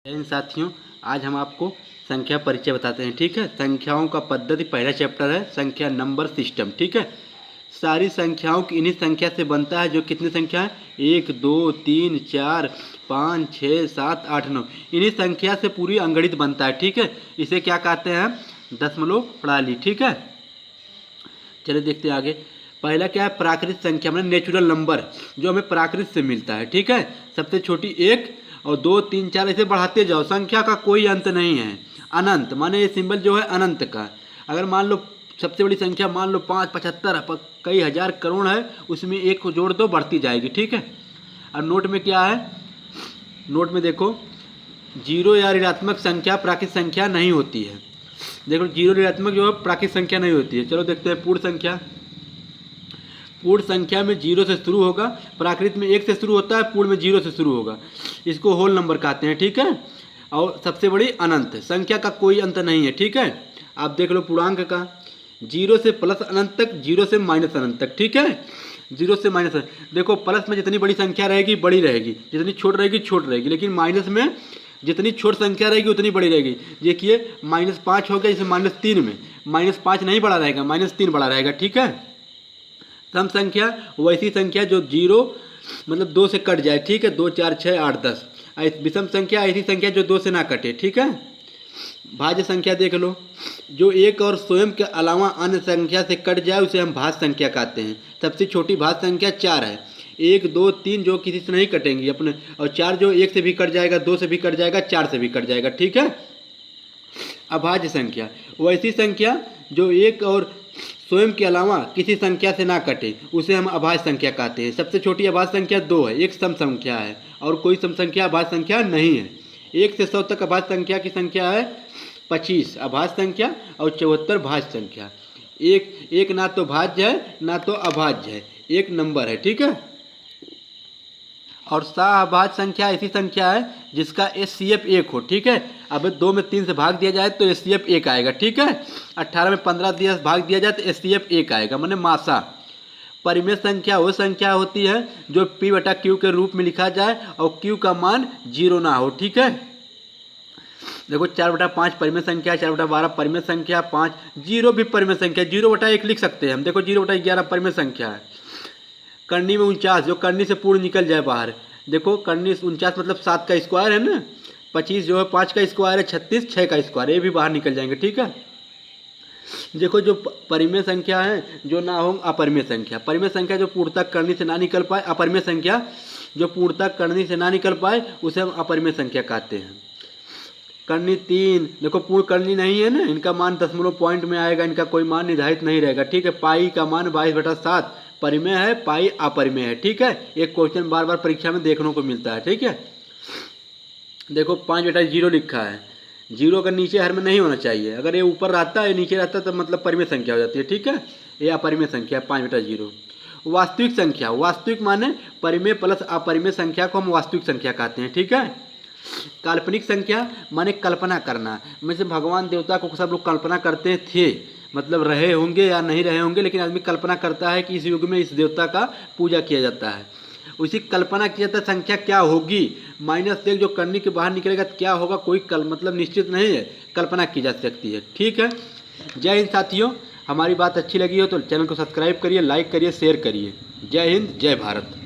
इन साथियों, आज हम आपको संख्या परिचय बताते हैं। ठीक है, संख्याओं का पद्धति पहला चैप्टर है, संख्या नंबर सिस्टम। ठीक है, सारी संख्याओं की इन्हीं संख्या से बनता है। जो कितनी संख्या है, 1 2 3 4 5 6 7 8 9, इन्हीं संख्या से पूरी अंगणित बनता है। ठीक है, इसे क्या कहते हैं, दशमलव प्रणाली। ठीक है, चलिए देखते हैं आगे। पहला क्या है, प्राकृत संख्या मतलब नेचुरल नंबर, जो हमें प्राकृत से मिलता है। ठीक है, सबसे छोटी 1 और 2 3 4 ऐसे बढ़ाते जाओ, संख्या का कोई अंत नहीं है। अनंत माने ये सिंबल जो है अनंत का। अगर मान लो सबसे बड़ी संख्या मान लो 5 75 कई हज़ार करोड़ है, उसमें 1 को जोड़ दो, बढ़ती जाएगी। ठीक है, और नोट में क्या है, नोट में देखो, जीरो या ऋणात्मक संख्या प्राकृत संख्या नहीं होती है। देखो, जीरो ऋणात्मक जो है प्राकृत संख्या नहीं होती है। चलो देखते हैं पूर्ण संख्या। पूर्ण संख्या में 0 से शुरू होगा, प्राकृत में 1 से शुरू होता है, पूर्ण में 0 से शुरू होगा। इसको होल नंबर कहते हैं। ठीक है, और सबसे बड़ी अनंत, संख्या का कोई अंत नहीं है। ठीक है, आप देख लो पूर्णांक का, 0 से प्लस अनंत तक, 0 से माइनस अनंत तक। ठीक है, 0 से माइनस, देखो प्लस में जितनी बड़ी संख्या रहेगी बड़ी रहेगी, जितनी छोट रहेगी छोट रहेगी, लेकिन माइनस में जितनी छोट संख्या रहेगी उतनी बड़ी रहेगी। देखिए -5 हो गया, जैसे -3 में -5 नहीं बड़ा रहेगा, -3 बड़ा रहेगा। ठीक है, सम संख्या वैसी संख्या जो 0 मतलब 2 से कट जाए। ठीक है, 2 4 6 8 10। विषम संख्या ऐसी संख्या जो 2 से ना कटे। ठीक है, भाज्य संख्या देख लो, जो 1 और स्वयं के अलावा अन्य संख्या से कट जाए उसे हम भाज्य संख्या कहते हैं। सबसे छोटी भाज्य संख्या 4 है। 1 2 3 जो किसी से नहीं कटेंगी अपने, और 4 जो 1 से भी कट जाएगा, 2 से भी कट जाएगा, 4 से भी कट जाएगा। ठीक है, अभाज्य संख्या वैसी संख्या जो 1 और स्वयं के अलावा किसी संख्या से ना कटे, उसे हम अभाज्य संख्या कहते हैं। सबसे छोटी अभाज्य संख्या 2 है, एक सम संख्या है, और कोई सम संख्या अभाज्य संख्या नहीं है। 1 से 100 तक अभाज्य संख्या की संख्या है 25 अभाज्य संख्या, और 74 भाज्य संख्या। एक ना तो भाज्य है ना तो अभाज्य है, एक नंबर है। ठीक है, और सहअभाज्य संख्या ऐसी संख्या है जिसका HCF 1 हो। ठीक है, अब 2 में 3 से भाग दिया जाए तो HCF 1 आएगा। ठीक है, 18 में 15 दिया भाग दिया जाए तो HCF 1 आएगा, माने मासा। परिमेय संख्या वो संख्या होती है जो P/Q के रूप में लिखा जाए और Q का मान 0 ना हो। ठीक है, देखो 4/5 परिमेय संख्या, 4/12 परिमेय संख्या, 5 0 भी परिमेय संख्या, 0/1 लिख सकते हैं हम। देखो 0/11 परिमेय संख्या है। करनी में 49, जो करनी से पूर्ण निकल जाए बाहर। देखो करनी 49 मतलब 7 का स्क्वायर है ना, 25 जो है 5 का स्क्वायर है, 36 6 का स्क्वायर, ये भी बाहर निकल जाएंगे। ठीक है, देखो जो परिमेय संख्या है जो ना हो अपरिमेय संख्या, परिमेय संख्या जो पूर्णतः करनी से ना निकल पाए, अपरिमेय संख्या जो पूर्णतः करनी से ना निकल पाए उसे हम अपरिमेय संख्या कहते हैं। करनी 3, देखो पूर्ण करनी नहीं है ना, इनका मान दशमलव पॉइंट में आएगा, इनका कोई मान निर्धारित नहीं रहेगा। ठीक है, पाई का मान 22/7 परिमेय है, पाई अपरिमेय है। ठीक है, एक क्वेश्चन बार बार परीक्षा में देखने को मिलता है। ठीक है, देखो 5/0 लिखा है, 0 का नीचे हर में नहीं होना चाहिए, अगर ये ऊपर रहता है नीचे रहता है तो मतलब परिमेय संख्या हो जाती है। ठीक है, ये अपरिमेय संख्या 5/0। वास्तविक संख्या, वास्तविक माने परिमेय प्लस अपरिमेय संख्या को हम वास्तविक संख्या कहते हैं। ठीक है, काल्पनिक संख्या माने कल्पना करना, जैसे भगवान देवता को सब लोग कल्पना करते थे, मतलब रहे होंगे या नहीं रहे होंगे, लेकिन आदमी कल्पना करता है कि इस युग में इस देवता का पूजा किया जाता है, उसी कल्पना किया जाता है। संख्या क्या होगी, -1 जो करने के बाहर निकलेगा तो क्या होगा, कोई मतलब निश्चित नहीं है, कल्पना की जा सकती है। ठीक है, जय हिंद साथियों, हमारी बात अच्छी लगी हो तो चैनल को सब्सक्राइब करिए, लाइक करिए, शेयर करिए। जय हिंद, जय भारत।